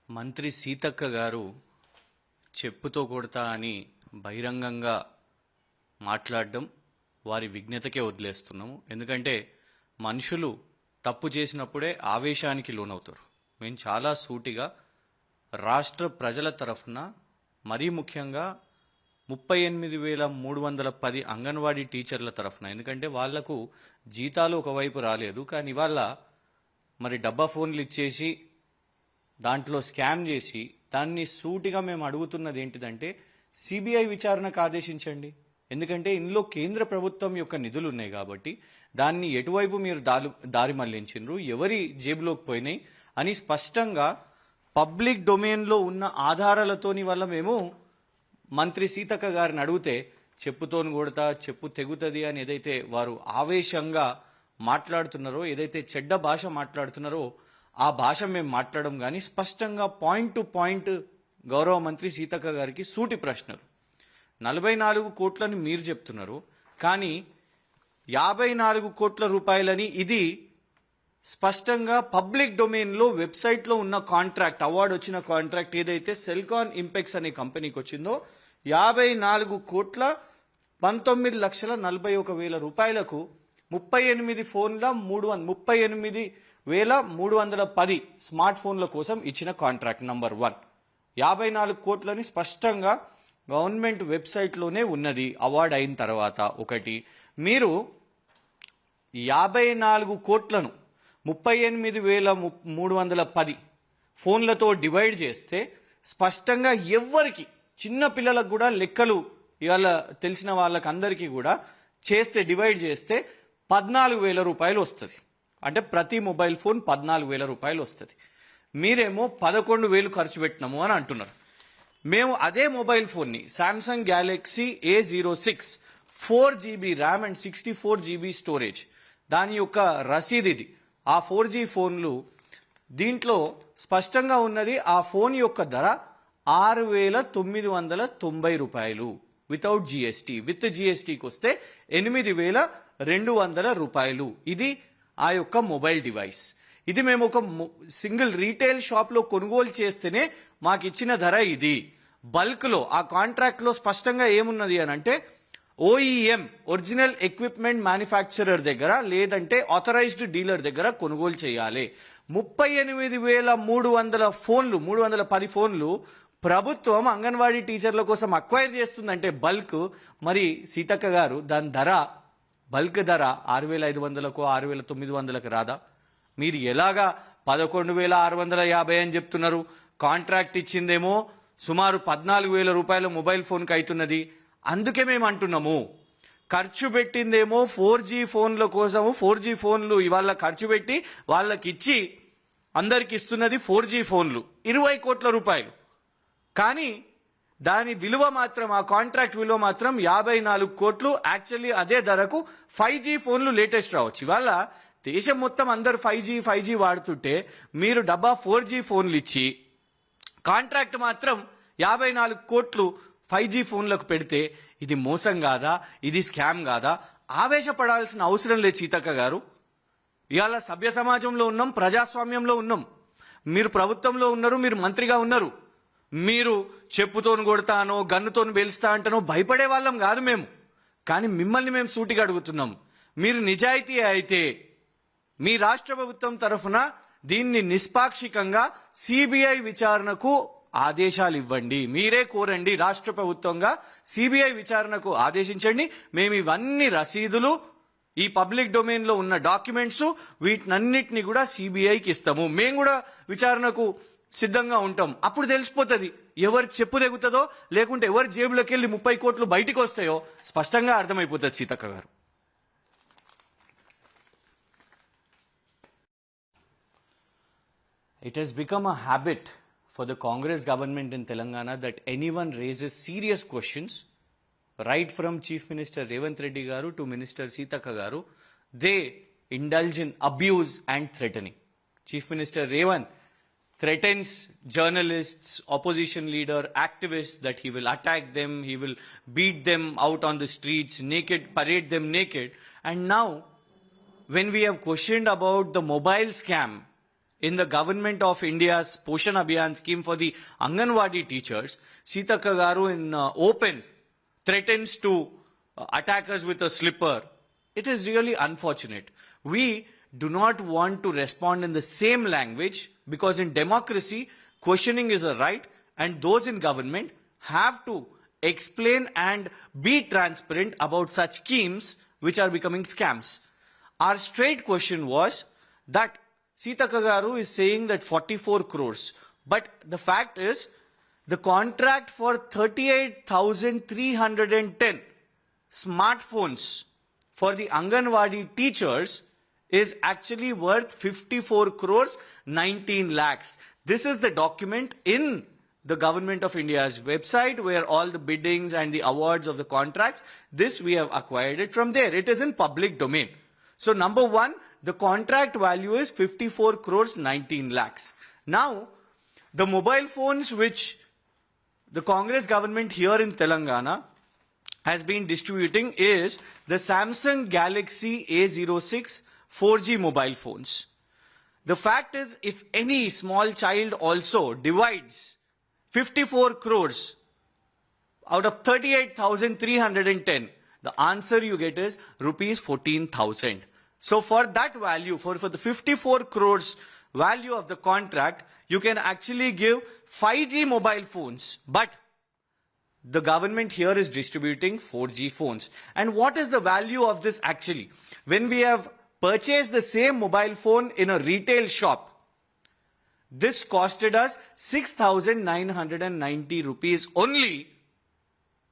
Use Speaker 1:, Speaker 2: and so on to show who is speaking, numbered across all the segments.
Speaker 1: మంత్రి సీతక్క గారు చెప్పుతో కొడతా అని బహిరంగంగా మాట్లాడడం వారి విజ్ఞతకే వదిలేస్తున్నాము. ఎందుకంటే మనుషులు తప్పు చేసినప్పుడే ఆవేశానికి లోనవుతారు. మేము చాలా సూటిగా రాష్ట్ర ప్రజల తరఫున మరీ ముఖ్యంగా 38,310 అంగన్వాడీ టీచర్ల తరఫున, ఎందుకంటే వాళ్లకు జీతాలు ఒకవైపు రాలేదు, కానీ ఇవాళ మరి డబ్బా ఫోన్లు ఇచ్చేసి దాంట్లో స్కామ్ చేసి దాన్ని సూటిగా మేము అడుగుతున్నది ఏంటిదంటే సిబిఐ విచారణకు ఆదేశించండి. ఎందుకంటే ఇందులో కేంద్ర ప్రభుత్వం యొక్క నిధులు ఉన్నాయి కాబట్టి దాన్ని ఎటువైపు మీరు దారి మళ్లించిండ్రు, ఎవరి జేబులోకి పోయినాయి అని స్పష్టంగా పబ్లిక్ డొమైన్లో ఉన్న ఆధారాలతోని వల్ల మేము మంత్రి సీతక్క గారిని అడిగితే చెప్పుతోని కొడతా, చెప్పు తెగుతుంది అని ఏదైతే వారు ఆవేశంగా మాట్లాడుతున్నారో, ఏదైతే చెడ్డ భాష మాట్లాడుతున్నారో ఆ భాష మేము మాట్లాడడం. కానీ స్పష్టంగా పాయింట్ టు పాయింట్ గౌరవ మంత్రి సీతక్క గారికి సూటి ప్రశ్నలు. 44 కోట్లని మీరు చెప్తున్నారు, కానీ 54 కోట్ల రూపాయలని ఇది స్పష్టంగా పబ్లిక్ డొమైన్లో వెబ్సైట్లో ఉన్న కాంట్రాక్ట్, అవార్డు వచ్చిన కాంట్రాక్ట్ ఏదైతే సెల్కాన్ ఇంపెక్స్ అనే కంపెనీకి వచ్చిందో 54 కోట్ల 19,41,000 రూపాయలకు 38 ఫోన్ల 38,310 స్మార్ట్ ఫోన్ల కోసం ఇచ్చిన కాంట్రాక్ట్ నంబర్ 1. 54 కోట్లని స్పష్టంగా గవర్నమెంట్ వెబ్సైట్లోనే ఉన్నది అవార్డు అయిన తర్వాత. ఒకటి, మీరు 54 కోట్లను 38,310 ఫోన్లతో డివైడ్ చేస్తే స్పష్టంగా ఎవ్వరికి, చిన్న పిల్లలకు కూడా లెక్కలు ఇవాళ తెలిసిన వాళ్ళకి అందరికీ కూడా చేస్తే డివైడ్ చేస్తే 14,000 రూపాయలు వస్తుంది. అంటే ప్రతి మొబైల్ ఫోన్ 14,000 రూపాయలు వస్తుంది. మీరేమో 11,000 ఖర్చు పెట్టినాము అని అంటున్నారు. మేము అదే మొబైల్ ఫోన్ని Samsung Galaxy A06 4GB RAM and 64GB storage, దాని యొక్క రసీదు ఇది. ఆ 4G ఫోన్లు దీంట్లో స్పష్టంగా ఉన్నది. ఆ ఫోన్ యొక్క ధర 6,990 రూపాయలు వితౌట్ జిఎస్టీ. విత్ జిఎస్టీకి వస్తే 8,200 రూపాయలు. ఇది ఆ యొక్క మొబైల్ డివైస్. ఇది మేము ఒక సింగిల్ రీటైల్ షాప్లో కొనుగోలు చేస్తేనే మాకు ఇచ్చిన ధర ఇది. బల్క్లో ఆ కాంట్రాక్ట్లో స్పష్టంగా ఏమున్నది అని అంటే OEM ఒరిజినల్ ఎక్విప్మెంట్ మ్యానుఫ్యాక్చరర్ దగ్గర లేదంటే ఆథరైజ్డ్ డీలర్ దగ్గర కొనుగోలు చేయాలి. 38,300 ఫోన్లు, 310 ఫోన్లు ప్రభుత్వం అంగన్వాడీ టీచర్ల కోసం అక్వైర్ చేస్తుందంటే బల్క్. మరి సీతక్క గారు దాని ధర, బల్క్ ధర 6,500కు 6,900కు రాదా? మీరు ఎలాగా 11,650 అని చెప్తున్నారు? కాంట్రాక్ట్ ఇచ్చిందేమో సుమారు 14,000 రూపాయల మొబైల్ ఫోన్కి అవుతున్నది. అందుకే మేము అంటున్నాము, ఖర్చు పెట్టిందేమో 4G ఫోన్ల కోసము. 4G ఫోన్లు ఇవాళ ఖర్చు పెట్టి వాళ్ళకి ఇచ్చి అందరికి ఇస్తున్నది 4G ఫోన్లు 20 కోట్ల రూపాయలు. కానీ దాని విలువ మాత్రం, ఆ కాంట్రాక్ట్ విలువ మాత్రం 54 కోట్లు. యాక్చువల్లీ అదే ధరకు 5G ఫోన్లు లేటెస్ట్ రావచ్చు. ఇవాళ దేశం మొత్తం అందరు 5G వాడుతుంటే మీరు డబ్బా 4G ఫోన్లు ఇచ్చి కాంట్రాక్ట్ మాత్రం 54 కోట్లు 5G ఫోన్లకు పెడితే ఇది మోసం కాదా? ఇది స్కామ్ కాదా? ఆవేశపడాల్సిన అవసరం లేదు సీతక్క గారు. ఇవాళ సభ్య సమాజంలో ఉన్నాం, ప్రజాస్వామ్యంలో ఉన్నాం. మీరు ప్రభుత్వంలో ఉన్నారు, మీరు మంత్రిగా ఉన్నారు. మీరు చెప్పుతోని కొడతానో గన్నుతోని పేలుస్తా అంటానో భయపడే వాళ్ళం కాదు మేము. కానీ మిమ్మల్ని మేము సూటిగా అడుగుతున్నాం, మీరు నిజాయితీ అయితే మీ రాష్ట్ర ప్రభుత్వం తరఫున దీన్ని నిష్పాక్షికంగా సిబిఐ విచారణకు ఆదేశాలు ఇవ్వండి. మీరే కోరండి, రాష్ట్ర ప్రభుత్వంగా సిబిఐ విచారణకు ఆదేశించండి. మేము ఇవన్నీ రసీదులు, ఈ పబ్లిక్ డొమైన్లో ఉన్న డాక్యుమెంట్స్, వీటినన్నిటిని కూడా సిబిఐకి ఇస్తాము. మేము కూడా విచారణకు సిద్ధంగా ఉంటాం. అప్పుడు తెలిసిపోతుంది ఎవరు చెప్పు తెగుతుందో, లేకుంటే ఎవరి జేబులోకి వెళ్ళి 30 కోట్లు బయటికి వస్తాయో స్పష్టంగా అర్థమైపోతుంది సీతక్క గారు. It has become a habit for the Congress government in Telangana that anyone raises serious questions, right from Chief Minister Revanth Reddy garu to Minister Sitaka garu, they indulge in abuse and threatening. Chief Minister Revanth threatens journalists, opposition leader, activists that he will attack them, he will beat them out on the streets naked, parade them naked. And now, when we have questioned about the mobile scam, in the government of India's Poshan Abhiyan scheme for the Anganwadi teachers, Sitaka Garu in open threatens to attack us with a slipper. It is really unfortunate. We do not want to respond in the same language because in democracy, questioning is a right and those in government have to explain and be transparent about such schemes which are becoming scams. Our straight question was that Sitaka Garu is saying that 44 crores. But the fact is, the contract for 38,310 smartphones for the Anganwadi teachers is actually worth 54 crores 19 lakhs. This is the document in the Government of India's website where all the biddings and the awards of the contracts, this we have acquired it from there. It is in public domain. So number one, the contract value is 54 crores 19 lakhs. Now, the mobile phones which the Congress government here in Telangana has been distributing is the Samsung Galaxy A06 4G mobile phones. The fact is, if any small child also divides 54 crores out of 38,310, the answer you get is rupees 14,000. So for that value, for the 54 crores value of the contract, you can actually give 5G mobile phones. But the government here is distributing 4G phones. And what is the value of this actually? When we have purchased the same mobile phone in a retail shop, this costed us 6,990 rupees only.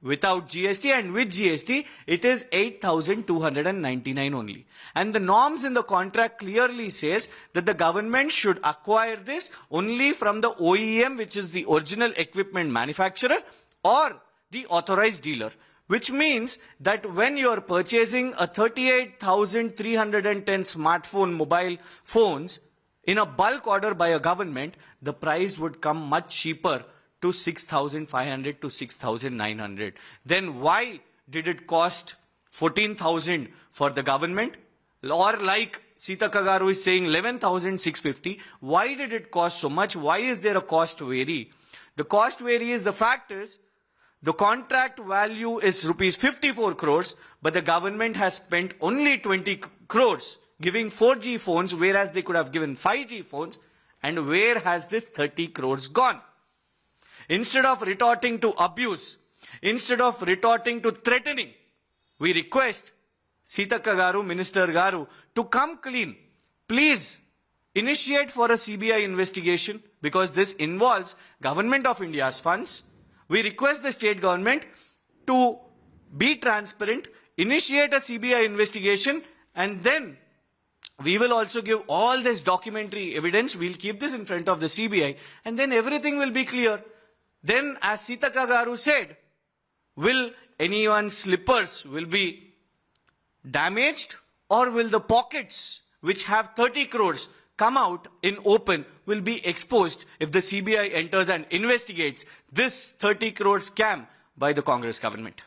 Speaker 1: Without GST, and with GST, it is 8,299 only. And the norms in the contract clearly says that the government should acquire this only from the OEM, which is the original equipment manufacturer, or the authorized dealer. Which means that when you are purchasing a 38,310 smartphone mobile phones in a bulk order by a government, the price would come much cheaper to 6,500 to 6,900. Then why did it cost 14,000 for the government? Or like Sitaka Garu is saying 11,650. Why did it cost so much? Why is there a cost vary? The cost vary is, the fact is, the contract value is rupees 54 crores, but the government has spent only 20 crores giving 4G phones, whereas they could have given 5G phones. And where has this 30 crores gone? Instead of retorting to abuse, instead of retorting to threatening, we request Sitaka Garu, Minister Garu, to come clean. Please initiate for a CBI investigation because this involves Government of India's funds. We request the state government to be transparent, initiate a CBI investigation, and then we will also give all this documentary evidence. We'll keep this in front of the CBI, and then everything will be clear. Then, as Sitaka Garu said, will anyone's slippers will be damaged, or will the pockets which have 30 crores come out in open will be exposed if the CBI enters and investigates this 30 crore scam by the Congress government?